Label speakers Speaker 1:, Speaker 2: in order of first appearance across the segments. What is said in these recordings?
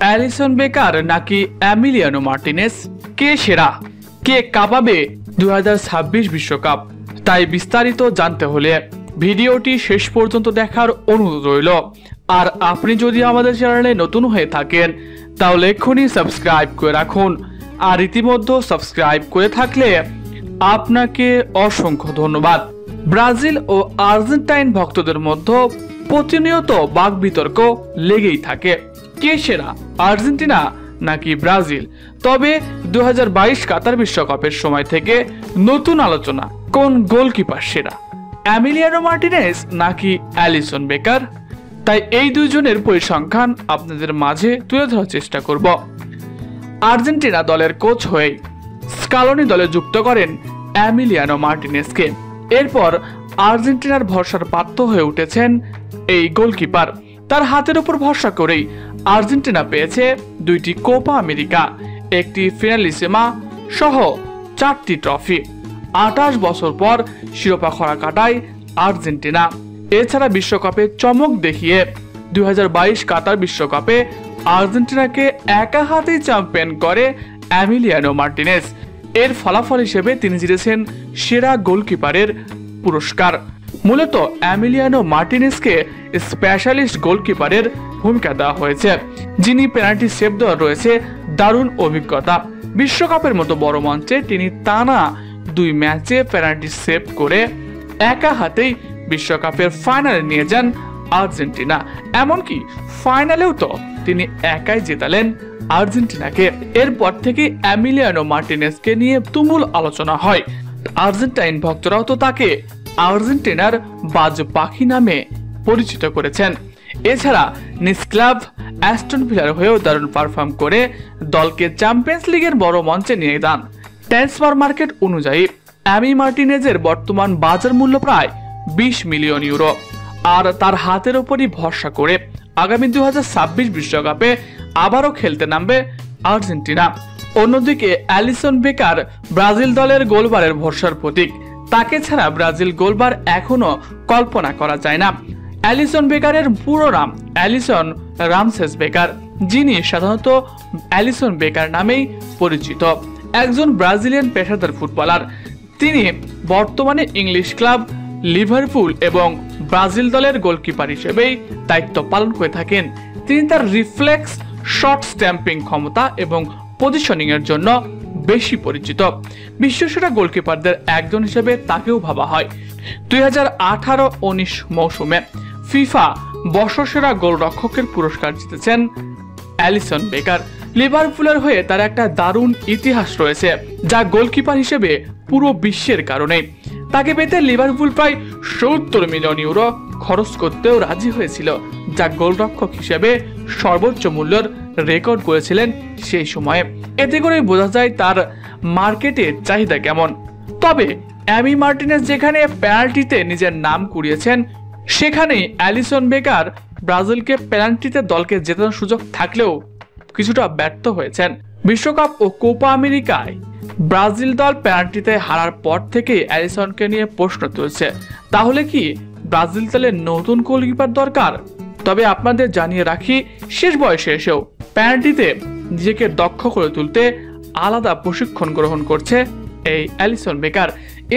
Speaker 1: Alisson Becker নাকি Emiliano Martinez, কে সেরা, কে কাঁপাবে 2026 বিশ্বকাপ? তাই বিস্তারিত জানতে হলে ভিডিওটি শেষ পর্যন্ত দেখার অনুরোধ রইল। আর আপনি যদি আমাদের চ্যানেলে নতুন হয়ে থাকেন তাহলে এক্ষুনি সাবস্ক্রাইব করে রাখুন। আর ইতিমধ্যে সাবস্ক্রাইব করে থাকলে আপনাকে অসংখ্য ধন্যবাদ। ব্রাজিল ও আর্জেন্টাইন ভক্তদের মধ্যে প্রতিনিয়ত বাকবিতর্ক লেগেই থাকে, কে সেরা, আর্জেন্টিনা নাকি ব্রাজিল? তবে 2022 কাতার বিশ্বকাপের সময় থেকে নতুন আলোচনা, কোন গোলকিপার সেরা, এমিলিয়ানো মার্টিনেজ নাকি অ্যালিসন বেকার? তাই এই দুইজনের পরিসংখ্যান আপনাদের মাঝে তুলে ধরার চেষ্টা করব। আর্জেন্টিনা দলের কোচ হয়ে স্কালোনি দলে যুক্ত করেন এমিলিয়ানো মার্টিনেজকে। এরপর আর্জেন্টিনার ভরসার পাত্র হয়ে উঠেছেন এই গোলকিপার। তার হাতের উপর ভরসা করেই আর্জেন্টিনা পেয়েছে 2টি কোপা আমেরিকা, একটি ফিনালিসিমা সহ 4টি ট্রফি। 28 বছর পর শিরোপা খরা কাটায় আর্জেন্টিনা। এছাড়া বিশ্বকাপে চমক দেখিয়ে 2022 কাতার বিশ্বকাপে আর্জেন্টিনাকে একা হাতেই চ্যাম্পিয়ন করে এমিলিয়ানো মার্টিনেজ। এর ফলাফল হিসেবে তিনি জিতেছেন সেরা গোলকিপারের পুরস্কার। মূলত এমিলিয়ানো মার্টিনেজকে স্পেশালিস্ট গোলকিপারের ভূমিকা দেওয়া হয়েছে, যিনি পেনাল্টি সেভ দেওয়ার রয়েছে দারুণ অভিজ্ঞতা। বিশ্বকাপের মতো বড় মঞ্চে তিনি টানা 2 ম্যাচে পেনাল্টি সেভ করে একা হাতেই বিশ্বকাপের ফাইনালে নিয়ে যান আর্জেন্টিনা। এমনকি ফাইনালেও তো তিনি একাই জেতালেন আর্জেন্টিনাকে। এরপর থেকে এমিলিয়ানো মার্টিনেজকে নিয়ে তুমুল আলোচনা হয়। আর্জেন্টাইন ভক্তরাও তো তাকে আর্জেন্টিনার বাজ পাখি নামে পরিচিত করেছেন। এছাড়া নিজ ক্লাব অ্যাস্টন ভিলার হয়েও দারুণ পারফর্ম করে দলকে চ্যাম্পিয়ন্স লিগের বড় মঞ্চে নিয়ে যান। ট্রান্সফার মার্কেট অনুযায়ী এমি মার্টিনেজের বর্তমান বাজার মূল্য প্রায় 20 মিলিয়ন ইউরো। আর তার হাতের উপরই ভরসা করে আগামী 2026 বিশ্বকাপে আবারও খেলতে নামবে আর্জেন্টিনা। অন্যদিকে অ্যালিসন বেকার ব্রাজিল দলের গোলবারের ভরসার প্রতীক। তাকে ছাড়া ব্রাজিল গোলবার এখনো কল্পনা করা যায় না। অ্যালিসন বেকারের পুরো নাম অ্যালিসন রামসেস বেকার, যিনি সাধারণত অ্যালিসন বেকার নামেই পরিচিত, একজন ব্রাজিলিয়ান পেশাদার ফুটবলার। তিনি বর্তমানে ইংলিশ ক্লাব লিভারপুল এবং ব্রাজিল দলের গোলকিপার হিসেবেই দায়িত্ব পালন করে থাকেন। তিনি তার রিফ্লেক্স, শট স্ট্যাম্পিং ক্ষমতা এবং পজিশনিং এর জন্য বেশি পরিচিত। বিশ্বসেরা গোলকিপারদের একজন হিসেবে তাকেও ভাবা হয়। 2018-19 মৌসুমে ফিফা বর্ষসেরা গোলরক্ষকের পুরস্কার জিতেছেন অ্যালিসন বেকার। লিভারপুলের হয়ে তার একটা দারুণ ইতিহাস রয়েছে, যা গোলকিপার হিসেবে পুরো বিশ্বের কারণে। তাকে পেতে লিভারপুল প্রায় 70 মিলিয়ন ইউরো খরচ করতেও রাজি হয়েছিল, যা গোলরক্ষক হিসেবে সর্বোচ্চ মূল্যের রেকর্ড করেছিলেন সেই সময়ে। এতে করে বোঝা যায় তার মার্কেটে চাহিদা কেমন। তবে এমি মার্টিনেজ যেখানে পেনাল্টিতে নিজের নাম কুড়িয়েছেন, সেখানেই অ্যালিসন বেকার ব্রাজিলকে পেনাল্টিতে দলকে জেতানোর সুযোগ থাকলেও কিছুটা ব্যর্থ হয়েছেন। বিশ্বকাপ ও কোপা আমেরিকায় ব্রাজিল দল পেনাল্টিতে হারার পর থেকে অ্যালিসনকে নিয়ে প্রশ্ন তুলছে, তাহলে কি ব্রাজিল দলের নতুন গোলকিপার দরকার? তবে আপনাদের জানিয়ে রাখি, শেষ বয়সে এসেও পেনাল্টিতে নিজেকে দক্ষ করে তুলতে আলাদা প্রশিক্ষণ গ্রহণ করছে এই অ্যালিসন বেকার।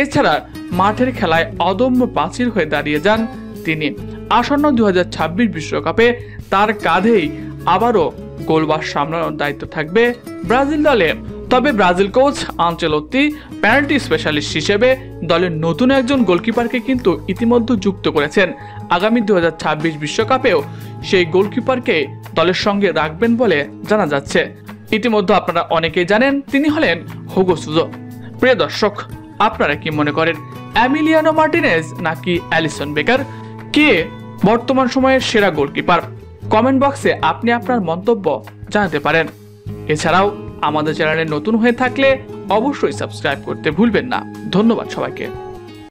Speaker 1: এছাড়া মাঠের খেলায় অদম্য প্রাচীর হয়ে দাঁড়িয়ে যান তিনি। আসন্ন 2026 বিশ্বকাপে তার কাঁধেই আবারও গোলবার সামলানোর দায়িত্ব থাকবে ব্রাজিল দলে। তবে Brazil coach Ancelotti penalty specialist হিসেবে দলের নতুন একজন গোলকিপারকে কিন্তু ইতিমধ্যে যুক্ত করেছেন। আগামী 2026 বিশ্বকাপেও সেই গোলকিপারকে দলের সঙ্গে রাখবেন বলে জানা যাচ্ছে। ইতিমধ্যে আপনারা অনেকেই জানেন, তিনি হলেন হুগো সুজো। প্রিয় দর্শক, আপনারা কি মনে করেন, এমিলিয়ানো মার্টিনেজ নাকি অ্যালিসন বেকার, কে বর্তমান সময়ের সেরা গোলকিপার? কমেন্ট বক্সে আপনি আপনার মন্তব্য জানাতে পারেন। এছাড়াও আমাদের চ্যানেলে নতুন হয়ে থাকলে অবশ্যই সাবস্ক্রাইব করতে ভুলবেন না। ধন্যবাদ সবাইকে।